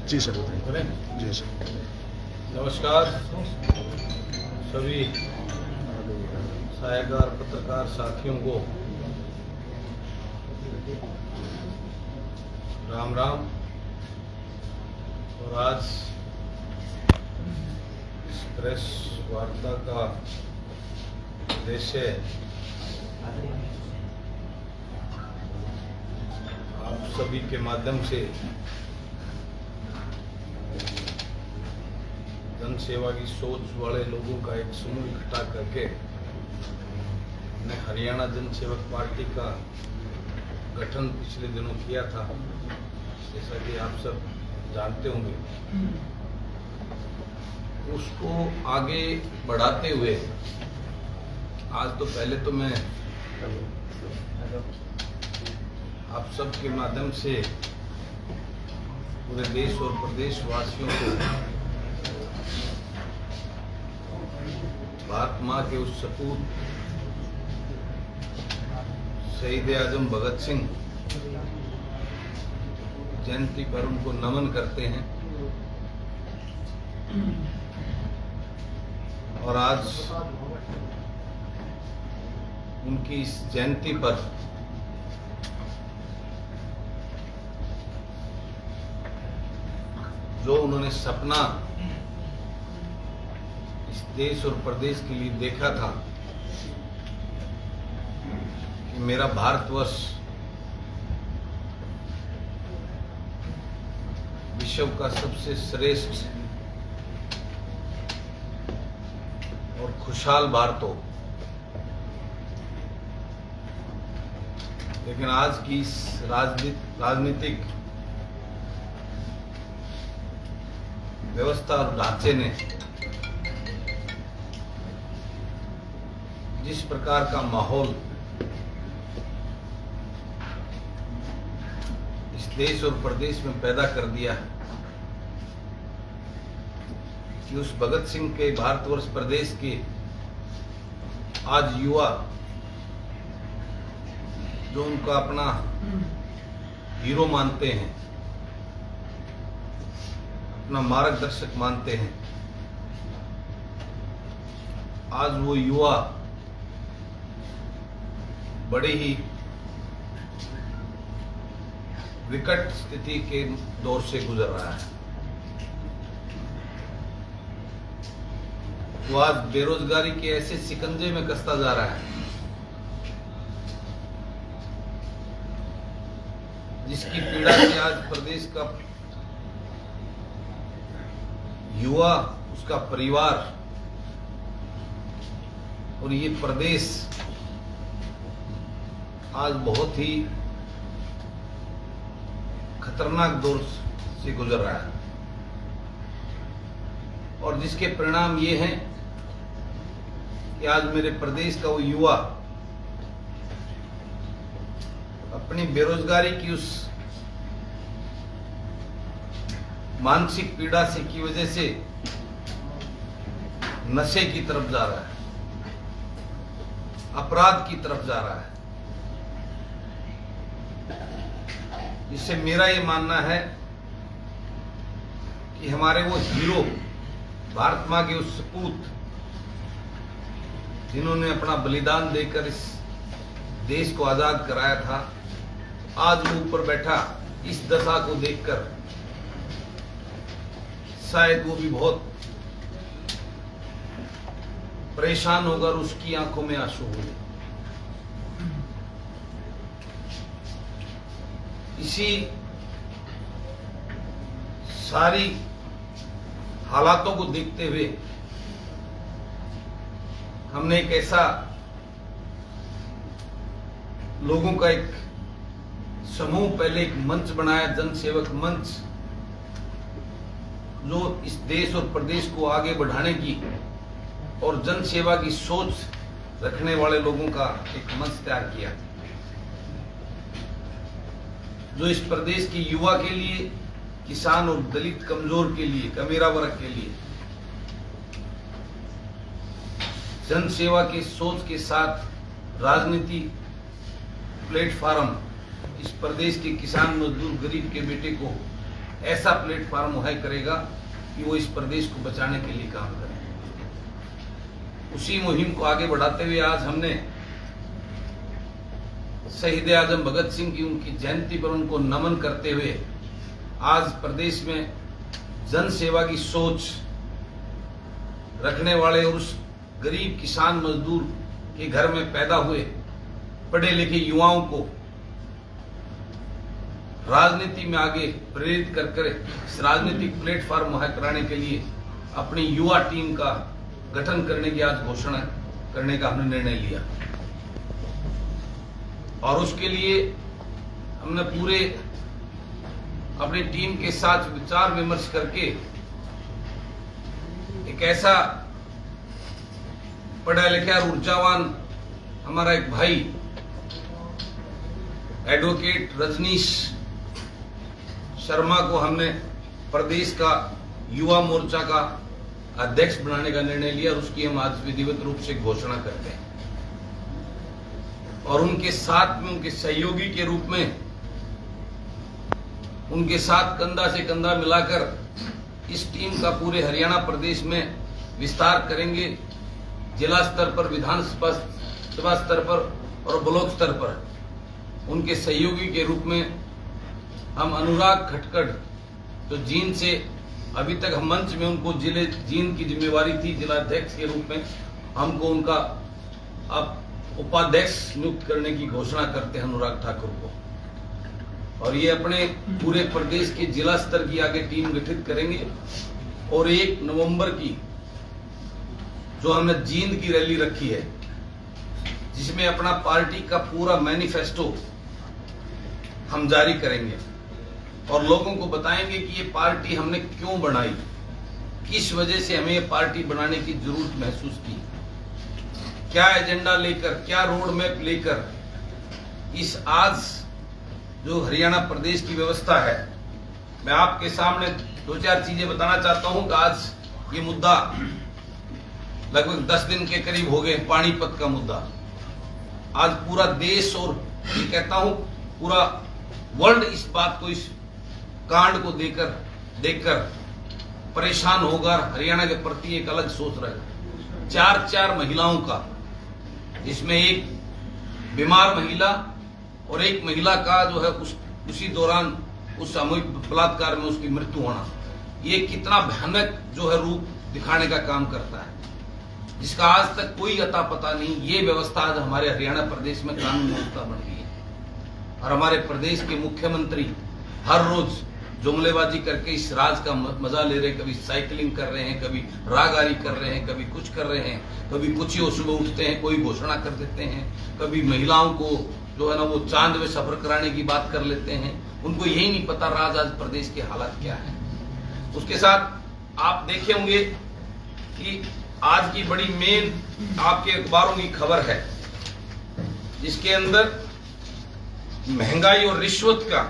जी sir बताइए। जी sir. नमस्कार सभी सहायकार पत्रकार साथियों को राम राम। और आज इस प्रेस वार्ता का उद्देश्य आप सभी के माध्यम से जन सेवा की सोच वाले लोगों का एक समूह इकट्ठा करके हमने हरियाणा जन सेवक पार्टी का गठन पिछले दिनों किया था, जैसा कि आप सब जानते होंगे। उसको आगे बढ़ाते हुए आज तो पहले तो मैं आप सब के माध्यम से पूरे देश और प्रदेश वासियों को भारत माँ के उस सपूत शहीद आजम भगत सिंह जयंती पर उनको नमन करते हैं। और आज उनकी इस जयंती पर जो उन्होंने सपना इस देश और प्रदेश के लिए देखा था कि मेरा भारतवर्ष विश्व का सबसे श्रेष्ठ और खुशहाल भारत हो, लेकिन आज की इस राजनीतिक व्यवस्था और ढांचे ने जिस प्रकार का माहौल इस देश और प्रदेश में पैदा कर दिया है कि उस भगत सिंह के भारतवर्ष प्रदेश के आज युवा जो उनका अपना हीरो मानते हैं, अपना मार्गदर्शक मानते हैं, आज वो युवा बड़ी ही विकट स्थिति के दौर से गुजर रहा है। वो आज बेरोजगारी के ऐसे शिकंजे में कसता जा रहा है जिसकी पीड़ा से आज प्रदेश का युवा, उसका परिवार और ये प्रदेश आज बहुत ही खतरनाक दौर से गुजर रहा है। और जिसके परिणाम ये हैं कि आज मेरे प्रदेश का वो युवा अपनी बेरोजगारी की उस मानसिक पीड़ा से की वजह से नशे की तरफ जा रहा है, अपराध की तरफ जा रहा है। जिससे मेरा ये मानना है कि हमारे वो हीरो भारत माँ के उस सपूत जिन्होंने अपना बलिदान देकर इस देश को आजाद कराया था, आज वो ऊपर बैठा इस दशा को देखकर शायद वो भी बहुत परेशान होगा और उसकी आंखों में आंसू होंगे। इसी सारी हालातों को देखते हुए हमने एक ऐसा लोगों का एक समूह, पहले एक मंच बनाया, जन सेवक मंच, जो इस देश और प्रदेश को आगे बढ़ाने की और जन सेवा की सोच रखने वाले लोगों का एक मंच तैयार किया, जो इस प्रदेश के युवा के लिए, किसान और दलित कमजोर के लिए, कमेरा वर्ग के लिए जन सेवा की सोच के साथ राजनीति प्लेटफॉर्म इस प्रदेश के किसान, मजदूर, गरीब के बेटे को ऐसा प्लेटफॉर्म मुहैया करेगा कि वो इस प्रदेश को बचाने के लिए काम करे। उसी मुहिम को आगे बढ़ाते हुए आज हमने शहीद आजम भगत सिंह की उनकी जयंती पर उनको नमन करते हुए आज प्रदेश में जन सेवा की सोच रखने वाले और उस गरीब किसान मजदूर के घर में पैदा हुए पढ़े लिखे युवाओं को राजनीति में आगे प्रेरित कर इस राजनीतिक प्लेटफॉर्म मुहैया कराने के लिए अपनी युवा टीम का गठन करने की आज घोषणा करने का हमने निर्णय लिया। और उसके लिए हमने पूरे अपनी टीम के साथ विचार विमर्श करके एक ऐसा पढ़ा लिखा और ऊर्जावान हमारा एक भाई एडवोकेट रजनीश शर्मा को हमने प्रदेश का युवा मोर्चा का अध्यक्ष बनाने का निर्णय लिया और उसकी हम आज विधिवत रूप से घोषणा करते हैं। और उनके साथ में उनके सहयोगी के रूप में उनके साथ कंधा से कंधा मिलाकर इस टीम का पूरे हरियाणा प्रदेश में विस्तार करेंगे। जिला स्तर पर, विधानसभा स्तर पर और ब्लॉक स्तर पर उनके सहयोगी के रूप में हम अनुराग खटकड़, जो जींद से अभी तक हम मंच में उनको जिले जींद की जिम्मेवारी थी जिलाध्यक्ष के रूप में, हमको उनका अब उपाध्यक्ष नियुक्त करने की घोषणा करते हैं अनुराग ठाकुर को। और ये अपने पूरे प्रदेश के जिला स्तर की आगे टीम गठित करेंगे। और 1 नवंबर की जो हमने जींद की रैली रखी है, जिसमें अपना पार्टी का पूरा मैनिफेस्टो हम जारी करेंगे और लोगों को बताएंगे कि ये पार्टी हमने क्यों बनाई, किस वजह से हमें ये पार्टी बनाने की जरूरत महसूस की, क्या एजेंडा लेकर, क्या रोड मैप लेकर इस आज जो हरियाणा प्रदेश की व्यवस्था है। मैं आपके सामने 2-4 चीजें बताना चाहता हूं कि आज ये मुद्दा लगभग 10 दिन के करीब हो गए, पानीपत का मुद्दा। आज पूरा देश और ये कहता हूं पूरा वर्ल्ड इस बात को, इस कांड को देखकर परेशान होगा, हरियाणा के प्रति एक अलग सोच रहा है। 4 महिलाओं का, जिसमें एक बीमार महिला और एक महिला का जो है उसी दौरान उस सामूहिक बलात्कार में उसकी मृत्यु होना, ये कितना भयानक जो है रूप दिखाने का काम करता है, जिसका आज तक कोई अता पता नहीं। ये व्यवस्था आज हमारे हरियाणा प्रदेश में कानून व्यवस्था बन गई है। और हमारे प्रदेश के मुख्यमंत्री हर रोज जुमलेबाजी करके इस राज का मजा ले रहे हैं। कभी साइकिलिंग कर रहे हैं, कभी रागारी कर रहे हैं, कभी कुछ कर रहे हैं, कभी कुछ ही सुबह उठते हैं कोई घोषणा कर देते हैं, कभी महिलाओं को जो है ना वो चांद में सफर कराने की बात कर लेते हैं। उनको यही नहीं पता राज आज प्रदेश के हालात क्या है। उसके साथ आप देखे होंगे कि आज की बड़ी मेन आपके अखबारों की खबर है, जिसके अंदर महंगाई और रिश्वत का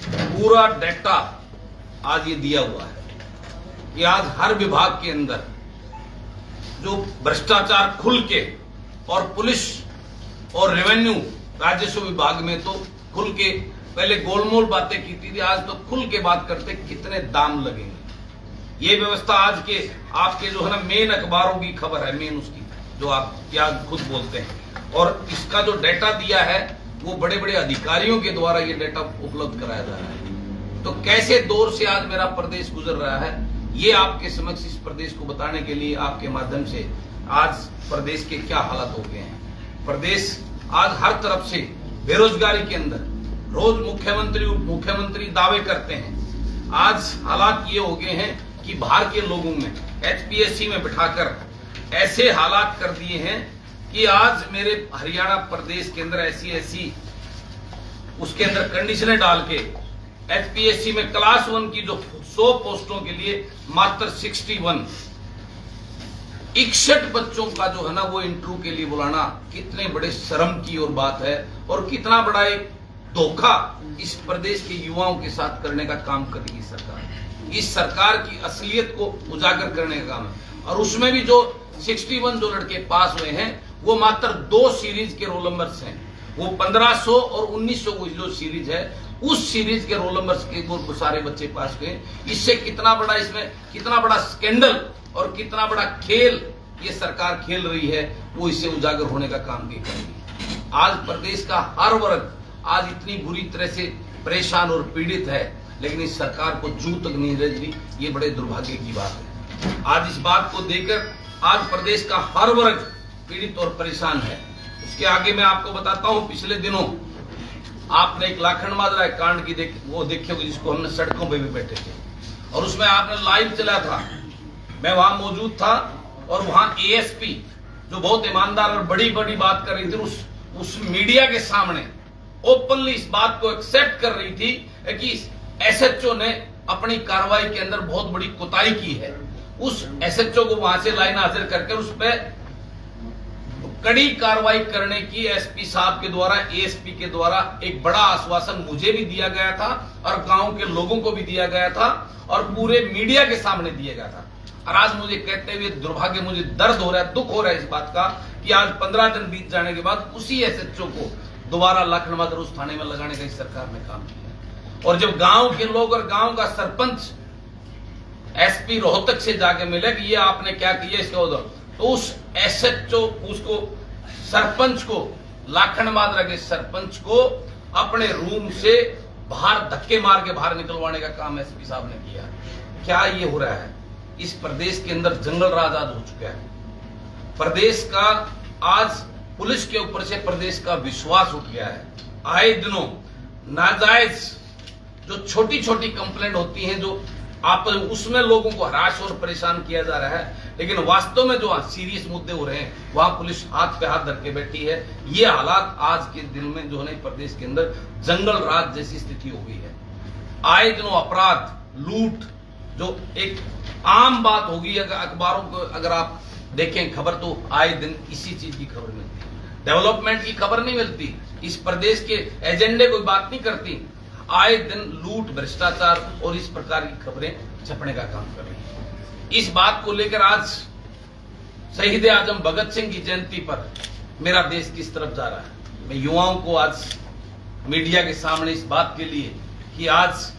पूरा डेटा आज ये दिया हुआ है कि आज हर विभाग के अंदर जो भ्रष्टाचार खुल के, और पुलिस और रेवेन्यू राजस्व विभाग में तो खुल के पहले गोलमोल बातें की थी, आज तो खुल के बात करते कितने दाम लगेंगे। ये व्यवस्था आज के आपके जो है ना मेन अखबारों की खबर है, मेन उसकी जो आप क्या खुद बोलते हैं। और इसका जो डेटा दिया है वो बड़े बड़े अधिकारियों के द्वारा ये डेटा उपलब्ध कराया जा रहा है। तो कैसे दौर से आज मेरा प्रदेश गुजर रहा है, ये आपके समक्ष इस प्रदेश को बताने के लिए आपके माध्यम से आज प्रदेश के क्या हालात हो गए हैं। प्रदेश आज हर तरफ से बेरोजगारी के अंदर, रोज मुख्यमंत्री उप मुख्यमंत्री दावे करते हैं। आज हालात ये हो गए हैं कि बाहर के लोगों में HPSC में बिठाकर ऐसे हालात कर दिए हैं कि आज मेरे हरियाणा प्रदेश के अंदर ऐसी उसके अंदर कंडीशनें डाल के HPSC में क्लास 1 की जो 100 पोस्टों के लिए मात्र 61 बच्चों का जो है ना वो इंटरव्यू के लिए बुलाना कितने बड़े शर्म की और बात है, और कितना बड़ा एक धोखा इस प्रदेश के युवाओं के साथ करने का काम करेगी सरकार। इस सरकार की असलियत को उजागर करने का काम है। और उसमें भी जो 61 जो लड़के पास हुए हैं वो मात्र 2 सीरीज के रोल नंबर्स हैं। वो 1500 और 1900 जो सीरीज है उस सीरीज के रोल नंबर्स के वो सारे बच्चे पास हुए। इससे कितना बड़ा, इसमें कितना बड़ा स्कैंडल और कितना बड़ा खेल ये सरकार खेल रही है, वो इससे उजागर होने का काम भी करेगी। आज प्रदेश का हर वर्ग आज इतनी बुरी तरह से परेशान और पीड़ित है, लेकिन इस सरकार को जू तक नहीं रह रही। ये बड़े दुर्भाग्य की बात है। आज इस बात को देखकर आज प्रदेश का हर वर्ग पीड़ित और परेशान है। उसके आगे मैं आपको बताता हूं, पिछले दिनों आपने एक लाखन माजरा कांड की वो देखे होगी, जिसको हमने सड़कों पे भी बैठे थे और उसमें आपने लाइव चला था, मैं वहां मौजूद था और वहां एएसपी जो बहुत ईमानदार और बड़ी बड़ी बात कर रही थी, उस मीडिया के सामने ओपनली इस बात को एक्सेप्ट कर रही थी कि एसएचओ ने अपनी कार्रवाई के अंदर बहुत बड़ी कोताही की है। उस एसएचओ को वहां से लाइन हाजिर करके उस पर कड़ी कार्रवाई करने की एसपी साहब के द्वारा, एएसपी के द्वारा एक बड़ा आश्वासन मुझे भी दिया गया था और गांव के लोगों को भी दिया गया था और पूरे मीडिया के सामने दिया गया था। और आज मुझे कहते हुए दुर्भाग्य, मुझे दर्द हो रहा है, दुख हो रहा है इस बात का कि आज 15 दिन बीत जाने के बाद उसी एसएचओ को दोबारा लाखन माजरा उस थाने में लगाने का इस सरकार ने काम किया। और जब गांव के लोग और गांव का सरपंच एसपी रोहतक से जाके मिले कि ये आपने क्या किया इसका उधर, तो उस एसएचओ उसको सरपंच को, लाखन माजरा के सरपंच को अपने रूम से बाहर धक्के मार के बाहर निकलवाने का काम एसपी साहब ने किया। क्या ये हो रहा है? इस प्रदेश के अंदर जंगल राज आज हो चुका है। प्रदेश का आज पुलिस के ऊपर से प्रदेश का विश्वास उठ गया है। आए दिनों नाजायज जो छोटी छोटी कंप्लेंट होती हैं, जो आप उसमें लोगों को हराश और परेशान किया जा रहा है, लेकिन वास्तव में जो सीरियस मुद्दे हो रहे हैं वहां पुलिस हाथ पे हाथ धर के बैठी है। ये हालात आज के दिन में जो है प्रदेश के अंदर जंगल राज जैसी स्थिति हो गई है। आए दिनों अपराध, लूट जो एक आम बात होगी, अगर अखबारों को अगर आप देखें खबर, तो आए दिन इसी चीज की खबर मिलती है। डेवलपमेंट की खबर नहीं मिलती, इस प्रदेश के एजेंडे कोई बात नहीं करती। आए दिन लूट, भ्रष्टाचार और इस प्रकार की खबरें छपने का काम कर रही है। इस बात को लेकर आज शहीद आजम भगत सिंह की जयंती पर मेरा देश किस तरफ जा रहा है, मैं युवाओं को आज मीडिया के सामने इस बात के लिए कि आज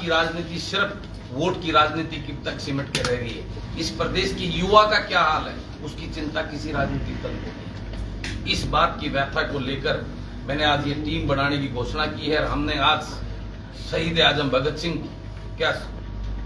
की राजनीति सिर्फ वोट की राजनीति की तक सिमट के रह गई है। इस प्रदेश की युवा का क्या हाल है, उसकी चिंता किसी राजनीतिक दल को नहीं। इस बात की व्याख्या को लेकर मैंने आज ये टीम बनाने की घोषणा की है और हमने आज शहीद आजम भगत सिंह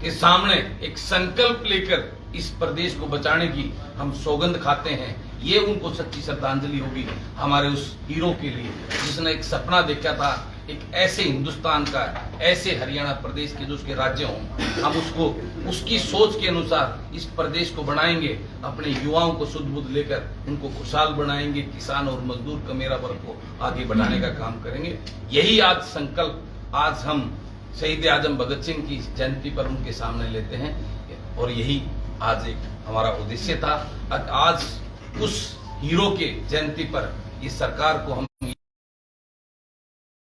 के सामने एक संकल्प लेकर इस प्रदेश को बचाने की हम सौगंध खाते हैं। ये उनको सच्ची श्रद्धांजलि होगी हमारे उस हीरो के लिए, जिसने एक सपना देखा था एक ऐसे हिंदुस्तान का, ऐसे हरियाणा प्रदेश के जो उसके राज्य हों। हम उसको उसकी सोच के अनुसार इस प्रदेश को बनाएंगे, अपने युवाओं को शुद्ध बुद्ध लेकर उनको खुशहाल बनाएंगे, किसान और मजदूर का मेरा वर्ग को आगे बढ़ाने का काम करेंगे। यही आज संकल्प आज हम शहीद आजम भगत सिंह की जयंती पर उनके सामने लेते हैं और यही आज एक हमारा उद्देश्य था। आज उस हीरो के जयंती पर इस सरकार को हम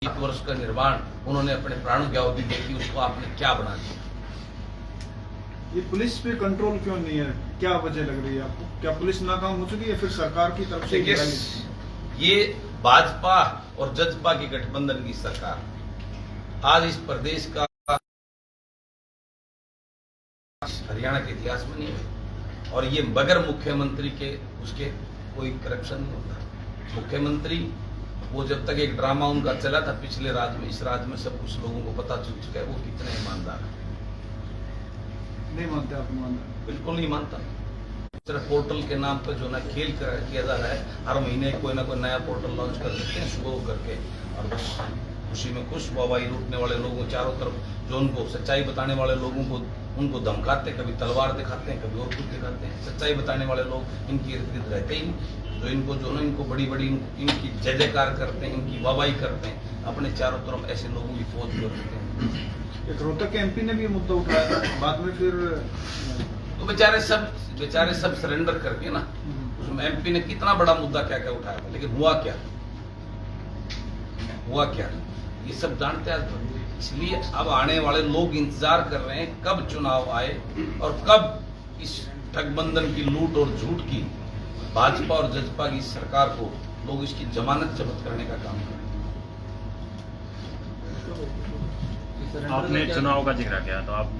वर्ष का निर्माण, उन्होंने अपने प्राणों की आहुति दी थी, उसको आपने क्या बना दिया? ये पुलिस पे कंट्रोल क्यों नहीं है, क्या वजह लग रही है आपको? क्या पुलिस नाकाम हो चुकी है फिर सरकार की तरफ से? ये भाजपा और जजपा की गठबंधन की सरकार आज इस प्रदेश का हरियाणा के इतिहास में नहीं है। और ये बगैर मुख्यमंत्री के उसके कोई करप्शन नहीं होता। मुख्यमंत्री वो जब तक एक ड्रामा उनका चला था पिछले राज्य में, इस राज्य में सब कुछ लोगों को पता चल चुका है वो कितने ईमानदार है। नहीं मानते आप? ईमानदार बिल्कुल नहीं मानता। सिर्फ पोर्टल के नाम पर जो ना खेल किया जा रहा है, हर महीने कोई ना कोई नया पोर्टल लॉन्च कर देते हैं सुबह करके, और बस खुशी में खुश वाहवाही लूटने वाले लोगों चारों तरफ जो उनको सच्चाई बताने वाले लोगों को उनको धमकाते, कभी तलवार दिखाते हैं, कभी और कुछ दिखाते हैं। सच्चाई बताने वाले लोग इनकी इर्द गिर्द रहते ही नहीं, जो इनको जो ना इनको बड़ी बड़ी इनकी जय जयकार करते हैं, इनकी वाहवाही करते हैं, अपने चारों तरफ ऐसे लोगों की फौज कर देते हैं। एक रोहतक के एमपी ने भी ये मुद्दा उठाया था, बाद में फिर तो बेचारे सब सरेंडर करके ना, उसमें एमपी ने कितना बड़ा मुद्दा क्या क्या उठाया था, लेकिन हुआ क्या ये सब जानते हैं। इसलिए अब आने वाले लोग इंतजार कर रहे हैं कब चुनाव आए और कब इस ठगबंधन की लूट और झूठ की भाजपा और जजपा की सरकार को लोग इसकी जमानत जब्त करने का काम करें। आपने चुनाव का जिक्र किया, तो आप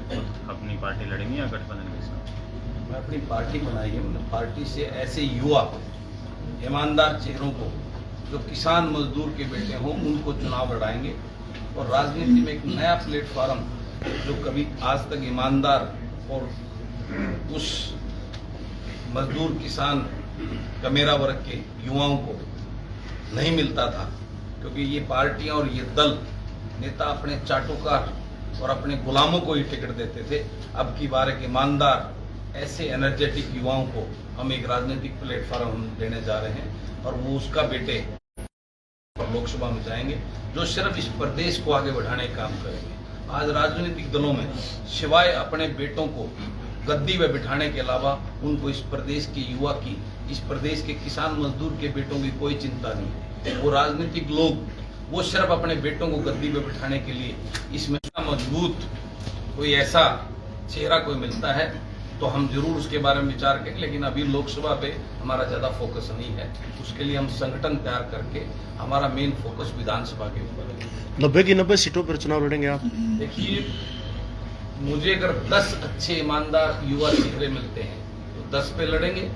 खुद अपनी पार्टी लड़ेंगे या गठबंधन के साथ? मैं अपनी पार्टी बनाई है, मैंने पार्टी से ऐसे युवा ईमानदार चेहरों को जो किसान मजदूर के बेटे हों उनको चुनाव लड़ाएंगे और राजनीति में एक नया प्लेटफॉर्म जो कभी आज तक ईमानदार और उस मजदूर किसान कमेरा वर्ग के युवाओं को नहीं मिलता था, क्योंकि ये पार्टियां और ये दल नेता अपने चाटुकार और अपने गुलामों को ही टिकट देते थे। अब की बार एक ईमानदार ऐसे एनर्जेटिक युवाओं को हम एक राजनीतिक प्लेटफॉर्म देने जा रहे हैं और वो उसका बेटे लोकसभा में जाएंगे जो सिर्फ इस प्रदेश को आगे बढ़ाने का काम करेंगे। आज राजनीतिक दलों में सिवाय अपने बेटों को गद्दी में बिठाने के अलावा उनको इस प्रदेश के युवा की, इस प्रदेश के किसान मजदूर के बेटों की कोई चिंता नहीं है। वो राजनीतिक लोग वो सिर्फ अपने बेटों को गद्दी में बिठाने के लिए इसमें मजबूत कोई ऐसा चेहरा कोई मिलता है तो हम जरूर उसके बारे में विचार करेंगे, लेकिन अभी लोकसभा पे हमारा ज्यादा फोकस नहीं है। उसके लिए हम संगठन तैयार करके हमारा मेन फोकस विधानसभा के ऊपर है। 90 की 90 सीटों पर चुनाव लड़ेंगे आप? देखिए, मुझे अगर 10 अच्छे ईमानदार युवा चेहरे मिलते हैं तो 10 पे लड़ेंगे,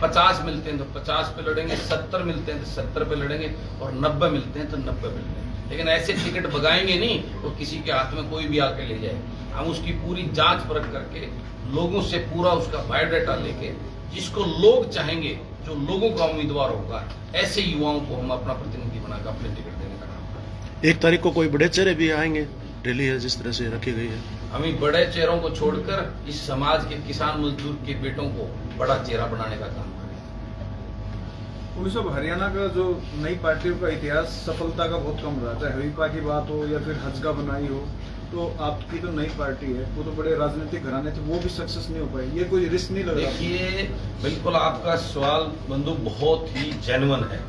50 मिलते हैं तो 50 पे लड़ेंगे, 70 मिलते हैं तो 70 पे लड़ेंगे और 90 मिलते हैं तो 90 पे लड़ेंगे। लेकिन ऐसे टिकट भगाएंगे नहीं तो किसी के हाथ में कोई भी आके ले जाए। हम उसकी पूरी जांच परख करके लोगों से पूरा उसका बायोडाटा लेके जिसको लोग चाहेंगे, जो लोगों का उम्मीदवार होगा, ऐसे युवाओं को हम अपना प्रतिनिधि बनाकर अपने टिकट देने का काम करेंगे। 1 तारीख को कोई बड़े चेहरे भी आएंगे, रैली है जिस तरह से रखी गई है। हम बड़े चेहरों को छोड़कर इस समाज के किसान मजदूर के बेटों को बड़ा चेहरा बनाने का काम करेंगे। पुलिस अब हरियाणा का जो नई पार्टियों का इतिहास सफलता का बहुत कम रहा, चाहे हवीपा की बात हो या फिर हजगा बनाई हो, तो आपकी तो नई पार्टी है, वो तो बड़े राजनीतिक घराने थे, वो भी सक्सेस नहीं हो पाई। ये कोई रिस्क नहीं लग रहा? देखिए, बिल्कुल आपका सवाल बंधु बहुत ही जेन्युइन है।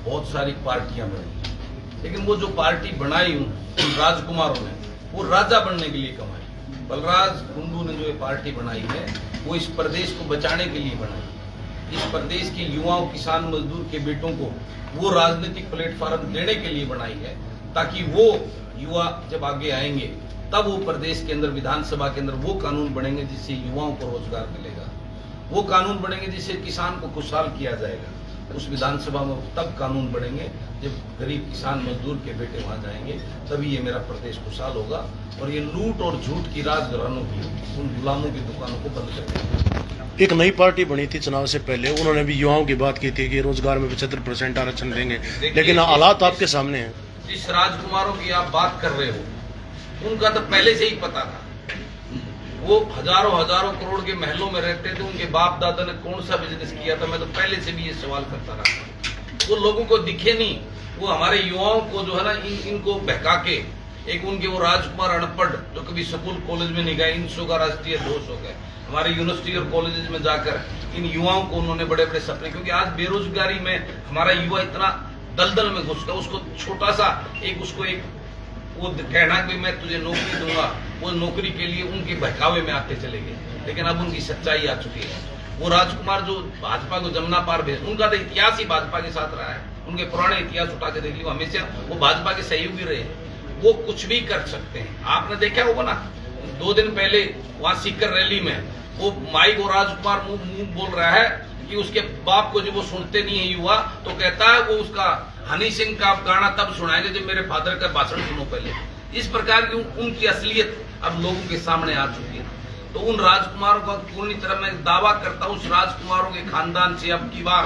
बहुत सारी पार्टियां बनी, लेकिन वो जो पार्टी बनाई उन राजकुमारों ने वो राजा बनने के लिए कमाई। बलराज कुंडू ने जो ये पार्टी बनाई है वो इस प्रदेश को बचाने के लिए बनाई। इस प्रदेश के युवाओं, किसान मजदूर के बेटों को वो राजनीतिक प्लेटफॉर्म देने के लिए बनाई है, ताकि वो युवा जब आगे आएंगे तब वो प्रदेश के अंदर, विधानसभा के अंदर वो कानून बनेंगे जिससे युवाओं को रोजगार मिलेगा, वो कानून बनेंगे जिससे किसान को खुशहाल किया जाएगा। उस विधानसभा में तब कानून बनेंगे जब गरीब किसान मजदूर के बेटे वहां जाएंगे, तभी ये मेरा प्रदेश खुशहाल होगा और ये लूट और झूठ की राजघरानों की, उन गुलामों की दुकानों को बंद करेंगे। एक नई पार्टी बनी थी चुनाव से पहले, उन्होंने भी युवाओं की बात की थी कि रोजगार में 75% आरक्षण देंगे, लेकिन हालात आपके सामने हैं। जिस राजकुमारों की आप बात कर रहे हो उनका तो पहले से ही पता था। वो हजारों करोड़ के महलों में रहते थे, उनके बाप दादा ने कौन सा बिजनेस किया था, मैं तो पहले से भी ये सवाल करता रहा। वो लोगों को दिखे नहीं, वो हमारे युवाओं को जो है ना इनको बहका के, एक उनके वो राजकुमार अनपढ़ जो कभी स्कूल कॉलेज में नहीं गए, इनसो का राष्ट्रीय दोष हो गए। हमारे यूनिवर्सिटी और कॉलेजेस में जाकर इन युवाओं को उन्होंने बड़े बड़े सपने, क्योंकि आज बेरोजगारी में हमारा युवा इतना दलदल में घुस गया, उसको छोटा सा उसको वो कहना कि मैं तुझे नौकरी दूंगा, वो नौकरी के लिए उनके बहकावे में आते चले गए। लेकिन अब उनकी सच्चाई आ चुकी है। वो राजकुमार जो भाजपा को जमुना पार भेज, उनका तो इतिहास ही भाजपा के साथ रहा है। उनके पुराने इतिहास उठा के देख लियो, हमेशा वो भाजपा के सहयोगी रहे। वो कुछ भी कर सकते हैं। आपने देखा होगा ना, 2 दिन पहले वहां सीकर रैली में वो माइक और राजकुमार मुंह बोल रहा है कि उसके बाप को जब वो सुनते नहीं है युवा, तो कहता है वो उसका हनी सिंह का गाना तब सुनाएंगे जब मेरे फादर का भाषण सुनो पहले। इस प्रकार की उनकी असलियत अब लोगों के सामने आ चुकी है। तो उन राजकुमारों का पूरी तरह मैं दावा करता हूं, उस राजकुमारों के खानदान से अब की बार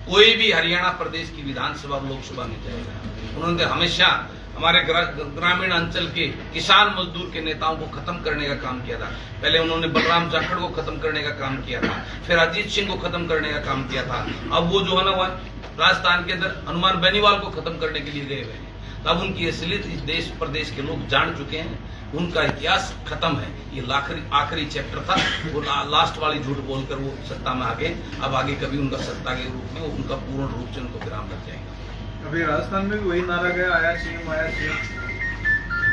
कोई भी हरियाणा प्रदेश की विधानसभा लोकसभा में जाएगा। उन्होंने हमेशा हमारे ग्रामीण अंचल के किसान मजदूर के नेताओं को खत्म करने का काम किया था। पहले उन्होंने बलराम जाखड़ को खत्म करने का काम किया था, फिर अजीत सिंह को खत्म करने का काम किया था। अब वो जो है ना वह राजस्थान के अंदर हनुमान बेनीवाल को खत्म करने के लिए गए हुए हैं। तब उनकी असलियत इस देश प्रदेश के लोग जान चुके हैं। उनका इतिहास खत्म है। ये आखिरी चैप्टर था। वो लास्ट वाली झूठ बोलकर वो सत्ता में आ गए। अब आगे कभी उनका सत्ता के रूप में उनका पूर्ण रूप से उनको विराम लग जाएगा। अभी राजस्थान में भी वही नारा गया, आया सीएम आया सीएम।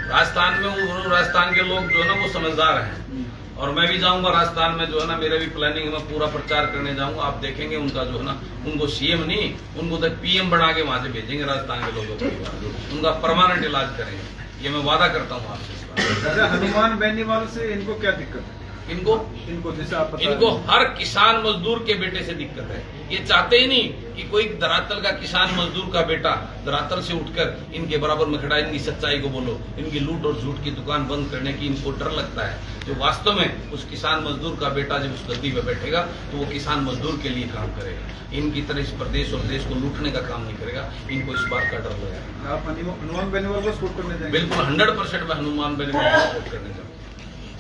राजस्थान में वो राजस्थान के लोग जो है ना वो समझदार हैं, और मैं भी जाऊंगा राजस्थान में, जो है ना मेरा भी प्लानिंग है, मैं पूरा प्रचार करने जाऊंगा। आप देखेंगे उनका जो है ना, उनको सीएम नहीं, उनको तो पीएम बना के वहां से भेजेंगे राजस्थान के लोगों को, उनका परमानेंट इलाज करेंगे। ये मैं वादा करता हूँ आपसे इस बार। अच्छा, हनुमान बेनीवाल से इनको क्या दिक्कत है? इनको जैसे आप बता इनको रहे हैं। हर किसान मजदूर के बेटे से दिक्कत है। ये चाहते ही नहीं कि कोई धरातल का किसान मजदूर का बेटा धरातल से उठकर इनके बराबर में खड़ा, इनकी सच्चाई को बोलो, इनकी लूट और झूठ की दुकान बंद करने की इनको डर लगता है। जो वास्तव में उस किसान मजदूर का बेटा जब उस गद्दी पे बैठेगा तो वो किसान मजदूर के लिए काम करेगा। इनकी तरह इस प्रदेश और देश को लूटने का काम नहीं करेगा। इनको इस बात का डर लगेगा। आप हनुमान बेनीवाल को सपोर्ट करने जाएंगे? बिल्कुल 100% में हनुमान बेनीवाल को सपोर्ट करने जाऊंगा।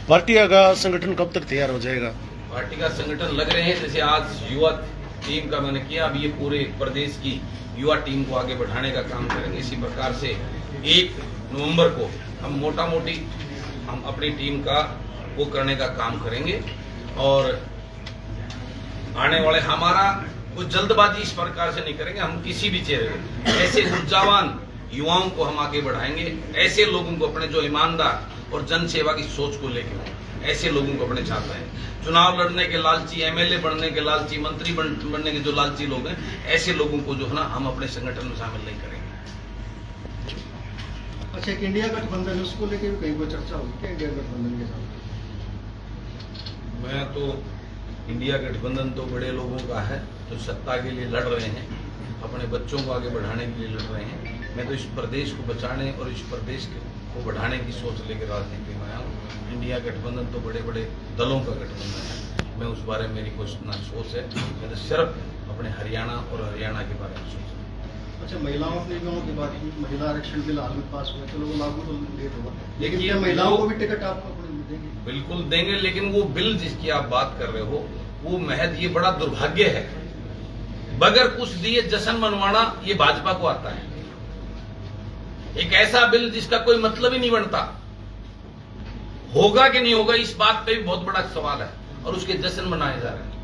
पार्टी का संगठन कब तक तैयार हो जाएगा? पार्टी का संगठन लग रहे हैं, जैसे आज युवा टीम का मैंने किया, अब ये पूरे प्रदेश की युवा टीम को आगे बढ़ाने का काम करेंगे। इसी प्रकार से 1 नवंबर को हम मोटा मोटी हम अपनी टीम का वो करने का काम करेंगे। और आने वाले हमारा कुछ जल्दबाजी इस प्रकार से नहीं करेंगे। हम किसी भी चेहरे को, ऐसे ऊर्जावान युवाओं को हम आगे बढ़ाएंगे, ऐसे लोगों को अपने जो ईमानदार और जन सेवा की सोच को लेकर ऐसे लोगों को अपने चाहते हैं। चुनाव लड़ने के लालची, एमएलए बनने के लालची, मंत्री बनने के जो लालची लोग हैं, ऐसे लोगों को जो है ना हम अपने संगठन में शामिल नहीं करेंगे। अच्छा, एक इंडिया गठबंधन उसको लेकर भी कहीं कोई चर्चा होगी क्या इंडिया गठबंधन के साथ? मैं तो इंडिया गठबंधन तो बड़े लोगों का है जो सत्ता के लिए लड़ रहे हैं, अपने बच्चों को आगे बढ़ाने के लिए लड़ रहे हैं। मैं तो इस प्रदेश को बचाने और इस प्रदेश को बढ़ाने की सोच लेकर राजनीति में आया हूँ। इंडिया गठबंधन तो बड़े बड़े दलों का गठबंधन है, मैं उस बारे में मेरी कुछ ना सोच है। मैं तो सिर्फ अपने हरियाणा और हरियाणा के बारे में सोच। अच्छा, महिलाओं अपने युवाओं की बात की, महिला आरक्षण बिल हाल में पास हुआ, चलो वो लागू तो लेट होगा, लेकिन देखिए, क्या महिलाओं को भी टिकट आपको देंगे? बिल्कुल देंगे, लेकिन वो बिल जिसकी आप बात कर रहे हो वो महज ये बड़ा दुर्भाग्य है। बगैर कुछ दिए जश्न मनवाना ये भाजपा को आता है। एक ऐसा बिल जिसका कोई मतलब ही नहीं बनता, होगा कि नहीं होगा इस बात पे भी बहुत बड़ा सवाल है, और उसके जश्न मनाए जा रहे हैं।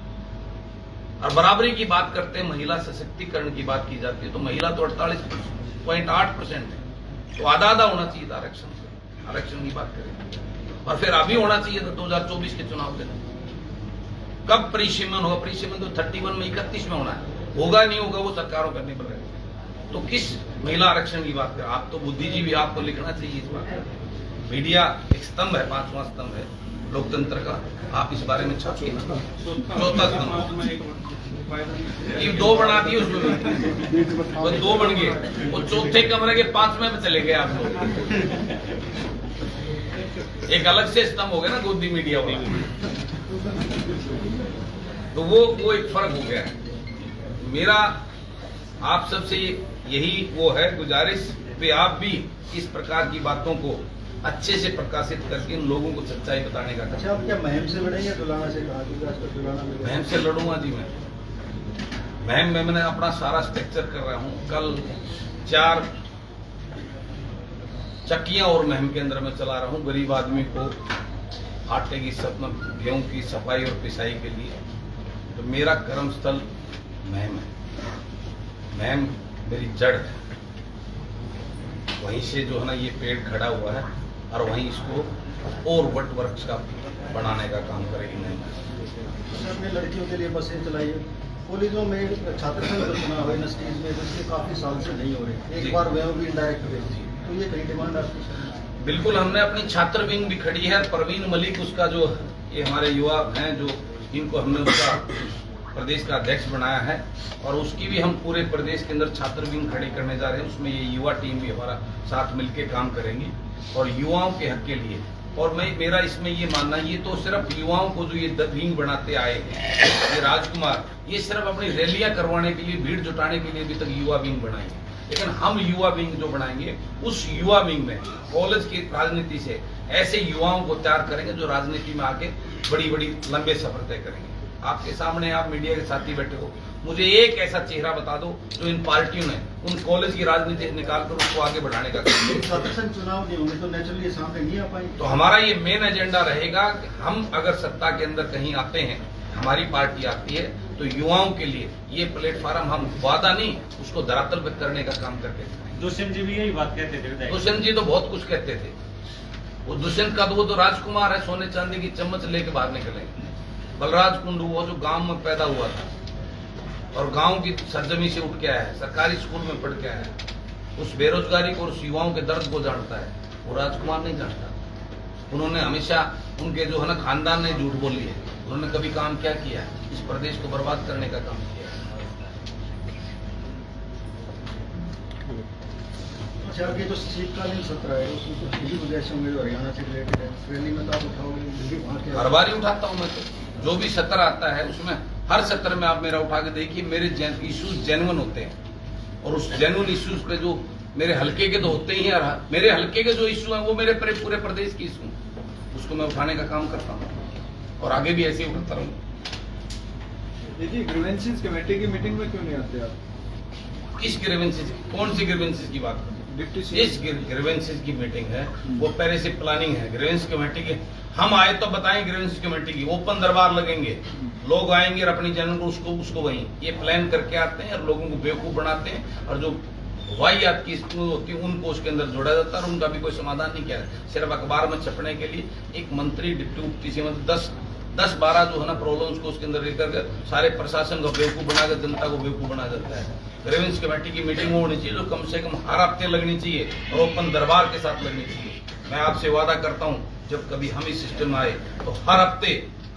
और बराबरी की बात करते हैं, महिला सशक्तिकरण की बात की जाती है, तो महिला तो 48.8% है, तो आधा आधा होना चाहिए था आरक्षण से। आरक्षण की बात करें और फिर अभी होना चाहिए था 2024 के चुनाव के दिन। कब परिसीमन होगा? परिसीमन तो 31 में 31 में होना है, होगा नहीं होगा वो सरकारों पर निर्भर है। तो किस महिला आरक्षण की बात करें? आप तो बुद्धिजीवी, आपको लिखना चाहिए इस बात। मीडिया एक स्तंभ है, 5वां स्तंभ है लोकतंत्र का, आप इस बारे में छापिए। चौथा स्तंभ ये 2 बना दिए, उसमें वो 2 बन गए, वो चौथे कमरे के 5वें में चले गए आप लोग। एक अलग से स्तंभ हो गया ना गोदी मीडिया वाला, तो वो एक फर्क हो गया है। मेरा आप सबसे यही वो है गुजारिश कि आप भी इस प्रकार की बातों को अच्छे से प्रकाशित करके इन लोगों को सच्चाई बताने का। अच्छा, आप क्या महम से लड़ेंगे? दुलाना से कहा कि आजकल दुलाना में महम से लड़ूंगा जी। मैं महम में मैंने अपना सारा स्ट्रक्चर कर रहा हूँ। कल 4 चक्कियां और महम के अंदर मैं चला रहा हूँ गरीब आदमी को आटे की गेहूं की सफाई और पिसाई के लिए। तो मेरा कर्मस्थल महम है, महम मेरी जड़ है। वहीं से जो है ना ये पेड़ खड़ा हुआ है और वहीं इसको और वट वृक्ष का बनाने का काम करेगी महम। अपने लड़कियों के लिए बसें चलाइए, कॉलेजों में छात्र संघ का चुनाव है नस्टीज में, जिसके काफी साल से नहीं हो रहे, एक बार वह भी इंडायरेक्ट भेजी, तो ये कई डिमांड आपकी? बिल्कुल, हमने अपनी छात्र विंग भी खड़ी है। परवीन मलिक उसका जो ये हमारे युवा हैं जो इनको हमने उसका प्रदेश का अध्यक्ष बनाया है, और उसकी भी हम पूरे प्रदेश के अंदर छात्र विंग खड़ी करने जा रहे हैं। उसमें ये युवा टीम भी हमारा साथ मिलकर काम करेंगी और युवाओं के हक के लिए। और मेरा इसमें ये मानना, ये तो सिर्फ युवाओं को जो ये विंग बनाते आए हैं ये राजकुमार, ये सिर्फ अपनी रैलियां करवाने के लिए, भीड़ जुटाने के लिए अभी तक युवा विंग बनाएंगे। लेकिन हम युवा विंग जो बनाएंगे उस युवा विंग में कॉलेज की राजनीति से ऐसे युवाओं को तैयार करेंगे जो राजनीति में आके बड़ी बड़ी लंबे सफर तय करेंगे। आपके सामने आप मीडिया के साथी बैठे हो, मुझे एक ऐसा चेहरा बता दो जो इन पार्टियों ने उन कॉलेज की राजनीति निकाल कर उसको आगे बढ़ाने का काम। छात्र संघ चुनाव नहीं होंगे तो नेचुरली सामने नहीं आ पाएंगे। तो हमारा ये मेन एजेंडा रहेगा कि हम अगर सत्ता के अंदर कहीं आते हैं, हमारी पार्टी आती है, तो युवाओं के लिए ये प्लेटफॉर्म हम वादा नहीं उसको धरातल पर करने का काम करके दिखाएंगे। दुष्यंत जी भी यही बात कहते थे। दुष्यंत जी तो बहुत कुछ कहते थे। वो दुष्यंत का वो तो राजकुमार है, सोने चांदी की चम्मच लेके बाहर निकलेंगे। बलराज कुंडू वो जो गांव में पैदा हुआ था और गांव की सरजमी से उठ के आया है, सरकारी स्कूल में पढ़ के आया है, उस बेरोजगारी को, उस युवाओं के दर्द को जानता है। वो राजकुमार नहीं जांचता। उन्होंने हमेशा उनके जो है ना खानदान ने झूठ बोली है, उन्होंने कभी काम क्या किया है? इस प्रदेश को बर्बाद करने का काम किया है। अच्छा, आपके जो शीतकालीन सत्र है उसमें कुछ हिंदी उद्देश्य होंगे जो हरियाणा से रिलेटेड है, रैली में तो आप उठाओगे दिल्ली वहाँ के? हर बार ही उठाता हूं मैं, तो जो भी सत्र आता है उसमें हर सत्र में आप मेरा उठा के देखिए, मेरे इश्यूज जेन्युइन होते हैं और उस जेन्युइन इश्यूज पे जो मेरे हल्के के तो होते ही हैं, और मेरे हल्के के जो इश्यू हैं वो मेरे पूरे प्रदेश के इश्यू हैं, उसको मैं उठाने का काम करता हूँ और आगे भी ऐसे ही उठाता रहूंगा। देखिए, ग्रीवेंसेस कमेटी की मीटिंग में क्यों नहीं आते आप? किस ग्रीवेंसेस, कौन सी ग्रीवेंसेस की बात करते हैं? डिप्टी जिस ग्रीवेंसेस की मीटिंग है वो पहले से प्लानिंग है। ग्रीवेंस कमेटी के हम आए तो बताएं, ग्रीवेंस कमेटी की ओपन दरबार लगेंगे, लोग आएंगे और अपनी जनरल को उसको वहीं ये प्लान करके आते हैं और लोगों को बेवकूफ बनाते हैं, और जो वाहियात की होती है उनको उसके अंदर जोड़ा जाता है और उनका भी कोई समाधान नहीं किया है। सिर्फ अखबार में छपने के लिए एक मंत्री, डिप्टी सी मतलब 10-12 जो है ना प्रॉब्लम्स को उसके अंदर लेकर सारे प्रशासन को बेवकूफ बनाकर जनता को बेवकूफ बना जाता है। ग्रीवेंस कमेटी की मीटिंग होनी चाहिए जो कम से कम हर हफ्ते लगनी चाहिए और ओपन दरबार के साथ लगनी चाहिए। मैं आपसे वादा करता हूं, जब कभी हम इस सिस्टम में आए तो हर हफ्ते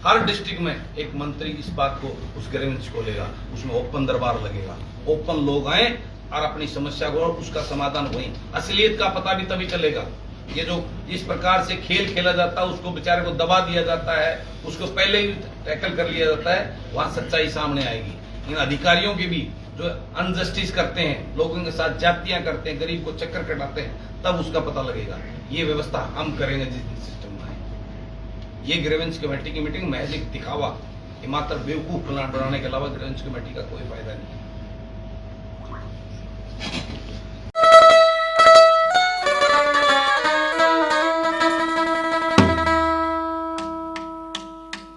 हर डिस्ट्रिक्ट में एक मंत्री इस बात को, उस ग्रीवेंस को लेगा, उसमें ओपन दरबार लगेगा, ओपन लोग आए और अपनी समस्या को उसका समाधान हुई। असलियत का पता भी तभी चलेगा। ये जो इस प्रकार से खेल खेला जाता है, उसको बेचारे को दबा दिया जाता है, उसको पहले ही टैकल कर लिया जाता है, वहां सच्चाई सामने आएगी। इन अधिकारियों की भी जो अनजस्टिस करते हैं, लोगों के साथ जातियां करते हैं, गरीब को चक्कर कटाते हैं, तब उसका पता लगेगा। ये व्यवस्था हम करेंगे जिस दिन सिस्टम में आए। ये ग्रीवेंस कमेटी की मीटिंग महज एक दिखावा, मात्र बेवकूफ बनाने के अलावा ग्रीवेंस कमेटी का कोई फायदा नहीं है।